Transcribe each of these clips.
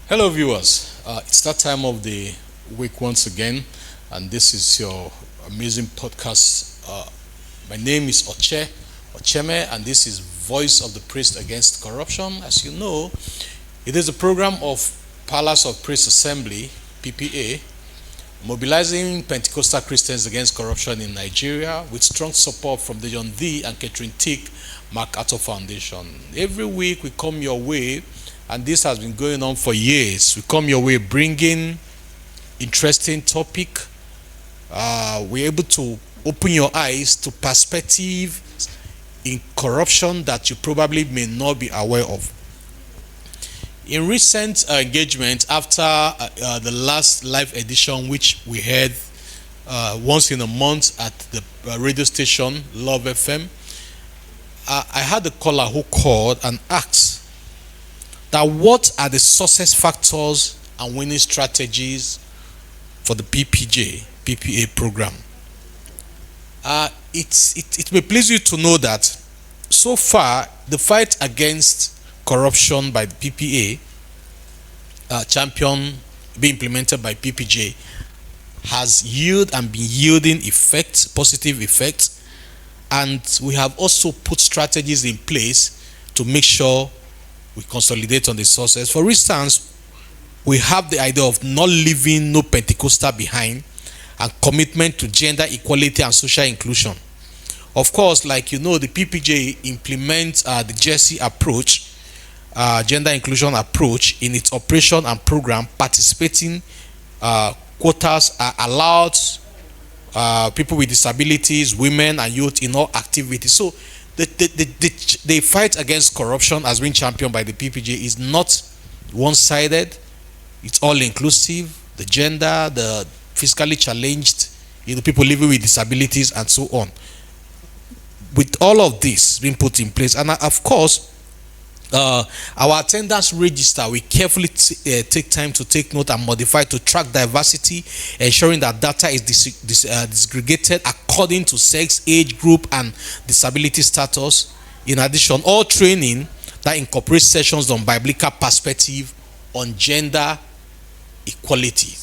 Hello, viewers. It's that time of the week once again, and this is your amazing podcast. My name is Ocheme, and this is Voice of the Priest Against Corruption. As you know, it is a program of Palace of Praise Assembly (PPA), mobilizing Pentecostal Christians against corruption in Nigeria, with strong support from the John D. and Catherine Tick MacArthur Foundation. Every week we come your way, and this has been going on for years. We come your way bringing interesting topic. We're able to open your eyes to perspective in corruption that you probably may not be aware of. In recent engagement, after the last live edition, which we had once in a month at the radio station Love FM, I had a caller who called and asked that what are the success factors and winning strategies for the PPA program. It may please you to know that so far the fight against corruption by the PPA champion being implemented by PPJ has yielded and been yielding effect, positive effect, and we have also put strategies in place to make sure we consolidate on the sources. For instance, we have the idea of not leaving no Pentecostal behind and commitment to gender equality and social inclusion. Of course, like you know, the PPJ implements the Jersey approach, gender inclusion approach in its operation and program. Participating quotas are allowed people with disabilities, women and youth in all activities. So the fight against corruption as being championed by the PPJ is not one-sided. It's all inclusive. The gender, the physically challenged, people living with disabilities and so on. With all of this being put in place, and of course, our attendance register, we carefully take time to take note and modify to track diversity, ensuring that data is disaggregated according to sex, age group, and disability status. In addition, all training that incorporates sessions on biblical perspective on gender equality.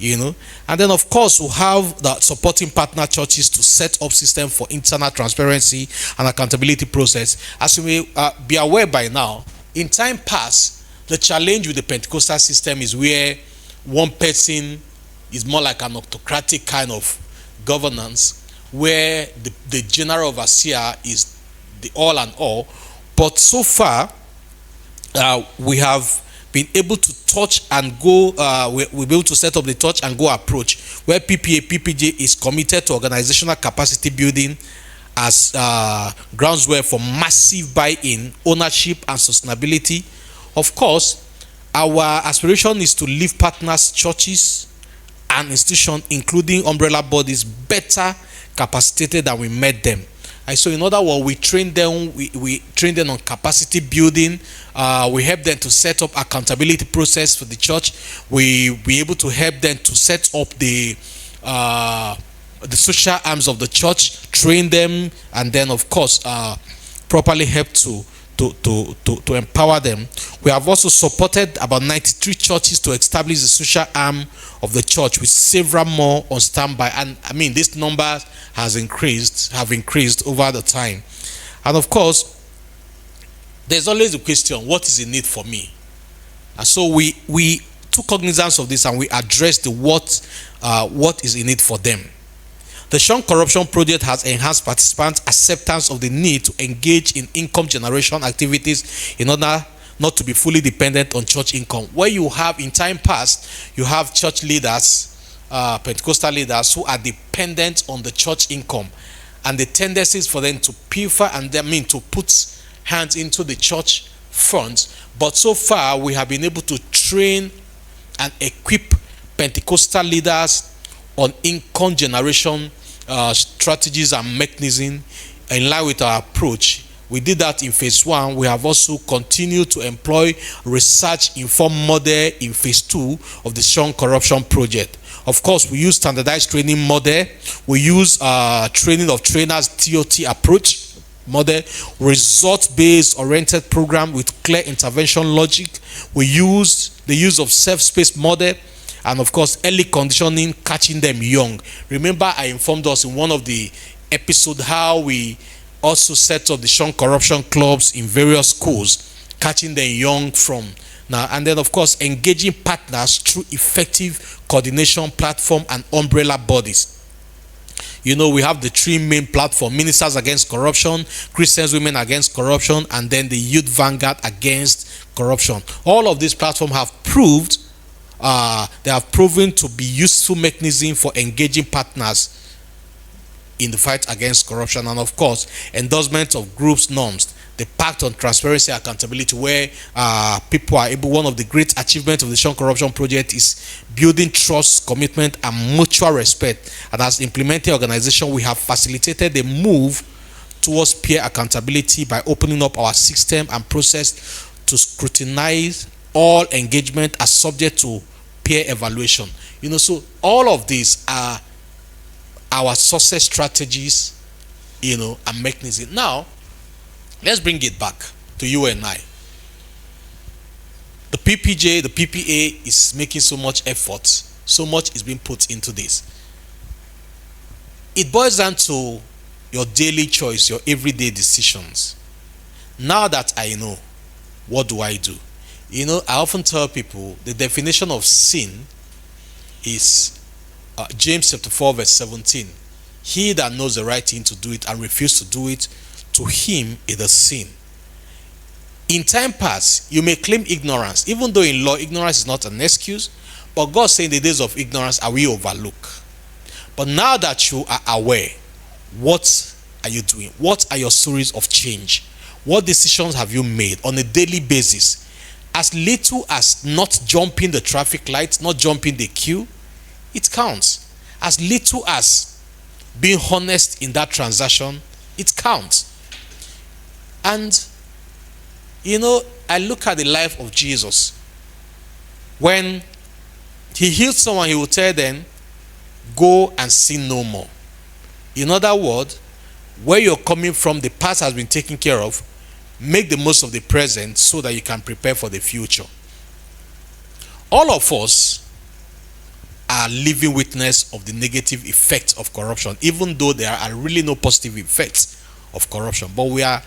And then of course we have the supporting partner churches to set up system for internal transparency and accountability process. As you may be aware by now, in time past, the challenge with the Pentecostal system is where one person is more like an autocratic kind of governance, where the general overseer is the all and all. But so far, we have been able to touch and go, we'll be able to set up the touch and go approach, where PPJ is committed to organizational capacity building as groundswell for massive buy-in, ownership, and sustainability. Of course, our aspiration is to leave partners, churches, and institutions, including umbrella bodies, better capacitated than we met them. And so in other words, we train them, we train them on capacity building. We help them to set up accountability process for the church. We be able to help them to set up the social arms of the church, train them, and then of course properly help to empower them. We have also supported about 93 churches to establish the social arm of the church, with several more on standby. And I mean, this number have increased over the time. And of course, there's always the question, what is in it for me? And so we took cognizance of this and we addressed the what is in it for them. The Shun Corruption Project has enhanced participants' acceptance of the need to engage in income generation activities in order not to be fully dependent on church income. Where you have, in time past, you have church leaders, Pentecostal leaders, who are dependent on the church income, and the tendencies for them to pilfer and to put hands into the church funds. But so far, we have been able to train and equip Pentecostal leaders on income generation strategies and mechanisms in line with our approach. We did that in phase 1. We have also continued to employ research-informed model in phase 2 of the Shun Corruption Project. Of course, we use standardized training model. We use training of trainers, TOT approach. model, result-based oriented program with clear intervention logic. We use the use of self-spaced model, and of course early conditioning, catching them young. Remember, I informed us in one of the episodes how we also set up the Shun Corruption clubs in various schools, catching them young from now. And then of course engaging partners through effective coordination platform and umbrella bodies. You know, we have the three main platforms: Ministers Against Corruption, Christians Women Against Corruption, and then the Youth Vanguard Against Corruption. All of these platforms have proved they have proven to be useful mechanism for engaging partners in the fight against corruption. And of course, endorsement of groups norms, the Pact on Transparency and Accountability, where people are able. One of the great achievements of the Shun Corruption Project is building trust, commitment, and mutual respect. And as implementing organization, we have facilitated the move towards peer accountability by opening up our system and process to scrutinize all engagement as subject to peer evaluation. You know, so all of these are our success strategies, you know, and mechanism. Now, let's bring it back to you and I. The PPJ, the PPA is making so much effort, so much is being put into this. It boils down to your daily choice, your everyday decisions. Now that I know, what do I do? You know, I often tell people the definition of sin is James chapter 4 verse 17. He that knows the right thing to do it and refuses to do it, to him it is sin. In time past, you may claim ignorance, even though in law ignorance is not an excuse, but God saying the days of ignorance are we overlook. But now that you are aware, what are you doing? What are your stories of change? What decisions have you made on a daily basis? As little as not jumping the traffic lights, not jumping the queue, it counts. As little as being honest in that transaction, it counts. And you know, I look at the life of Jesus. When he healed someone, he would tell them, go and sin no more. In other words, where you're coming from, the past has been taken care of. Make the most of the present so that you can prepare for the future. All of us are living witness of the negative effects of corruption, even though there are really no positive effects of corruption. But we are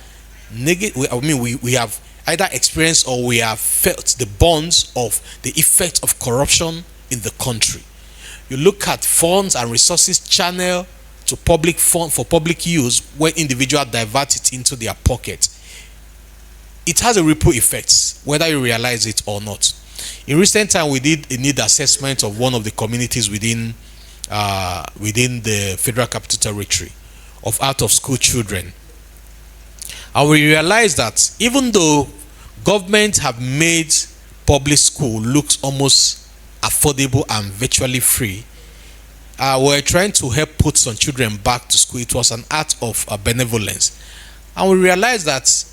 we have either experienced or we have felt the bonds of the effect of corruption in the country. You look at funds and resources channeled to public fund for public use, where individuals divert it into their pocket. It has a ripple effect, whether you realize it or not. In recent time, we did a need assessment of one of the communities within the Federal Capital Territory of out-of-school children. And we realized that even though government have made public school looks almost affordable and virtually free, we're trying to help put some children back to school. It was an act of benevolence. And we realized that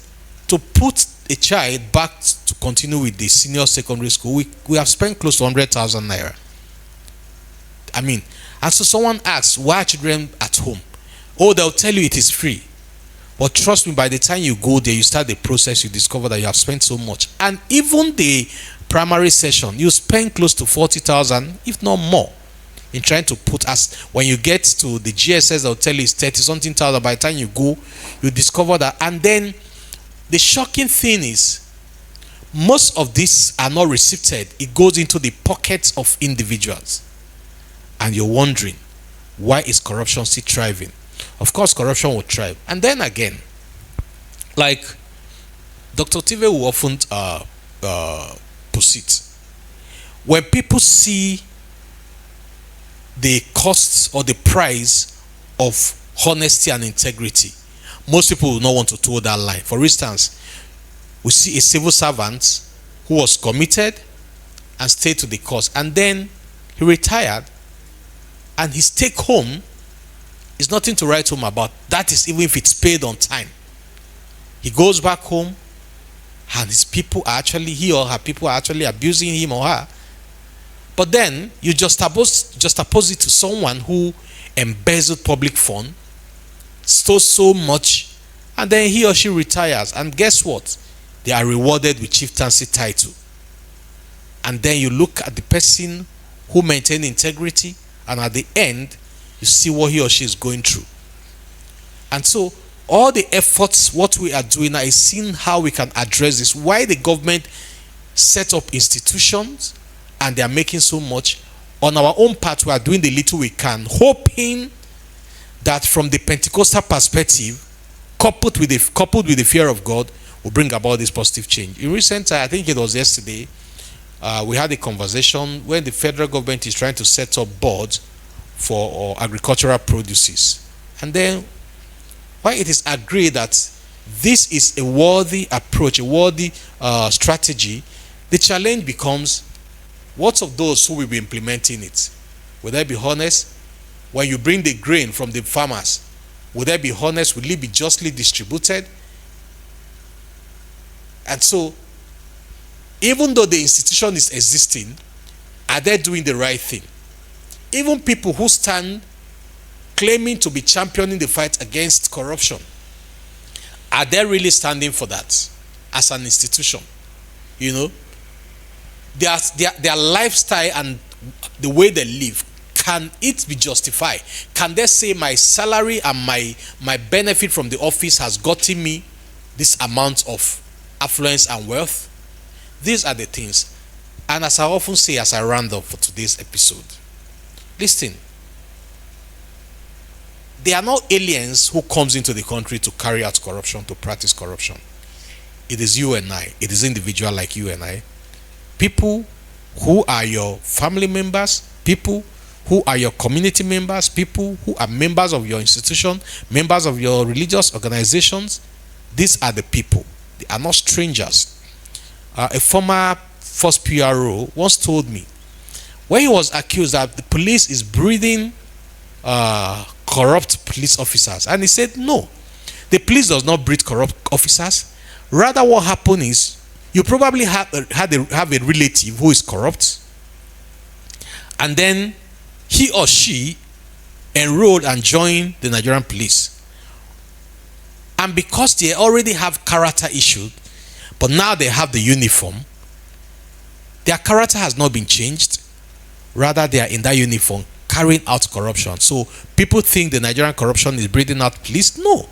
to put a child back to continue with the senior secondary school, we have spent close to 100,000 naira. I mean, and so someone asks, why are children at home? Oh, they'll tell you it is free. But trust me, by the time you go there, you start the process, you discover that you have spent so much. And even the primary session, you spend close to 40,000, if not more, in trying to put us. When you get to the GSS, they'll tell you it's 30-something thousand. By the time you go, you discover that. And then the shocking thing is, most of these are not receipted. It goes into the pockets of individuals. And you're wondering, why is corruption still thriving? Of course, corruption will thrive. And then again, like Dr. Tive will often posit, when people see the costs or the price of honesty and integrity, most people will not want to toe that line. For instance, we see a civil servant who was committed and stayed to the cause, and then he retired, and his take home is nothing to write home about. That is, even if it's paid on time. He goes back home, and his people are actually, he or her people are actually abusing him or her. But then you just oppose it to someone who embezzled public fund, stole so much, And then he or she retires. And guess what? They are rewarded with chieftaincy title. And then you look at the person who maintained integrity, and at the end, you see what he or she is going through. And so, all the efforts, what we are doing now is seeing how we can address this. Why the government set up institutions and they are making so much. On our own part, we are doing the little we can, hoping that from the Pentecostal perspective, coupled with the fear of God, will bring about this positive change. In recent time, I think it was yesterday, we had a conversation when the federal government is trying to set up boards for agricultural produces. And then, why it is agreed that this is a worthy approach, a worthy strategy, the challenge becomes, what of those who will be implementing it? Will they be honest? When you bring the grain from the farmers, will they be honest? Will it be justly distributed? And so, even though the institution is existing, are they doing the right thing? Even people who stand claiming to be championing the fight against corruption, are they really standing for that as an institution? You know, their lifestyle and the way they live, can it be justified? Can they say my salary and my benefit from the office has gotten me this amount of affluence and wealth? These are the things. And as I often say as I round up for today's episode, listen, they are not aliens who comes into the country to carry out corruption, to practice corruption. It is you and I. It is individual like you and I. People who are your family members, people who are your community members, people who are members of your institution, members of your religious organizations. These are the people. They are not strangers. A former first PRO once told me, when he was accused that the police is breeding corrupt police officers, and he said no, the police does not breed corrupt officers. Rather, what happened is you probably have a relative who is corrupt, and then he or she enrolled and joined the Nigerian police, and because they already have character issues, but now they have the uniform, their character has not been changed. Rather, they are in that uniform carrying out corruption. So people think the Nigerian corruption is breeding out police. No,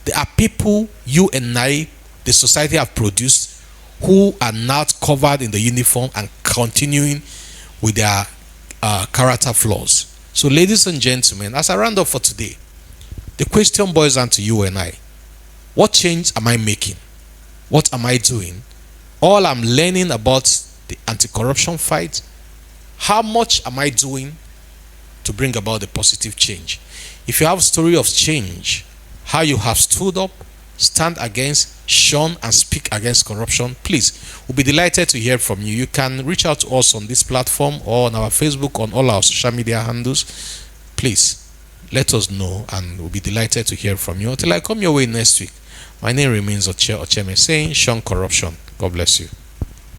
there are people you and I, the society, have produced who are not covered in the uniform and continuing with their character flaws. So ladies and gentlemen, as I round up for today, the question boils down to you and I. What change am I making? What am I doing? All I'm learning about the anti-corruption fight, how much am I doing to bring about the positive change? If you have a story of change, how you have stood up, stand against, shun and speak against corruption, please, we'll be delighted to hear from you. You can reach out to us on this platform or on our Facebook, on all our social media handles. Please let us know and we'll be delighted to hear from you. Until I come your way next week, my name remains Oche Ocheme saying shun corruption. God bless you.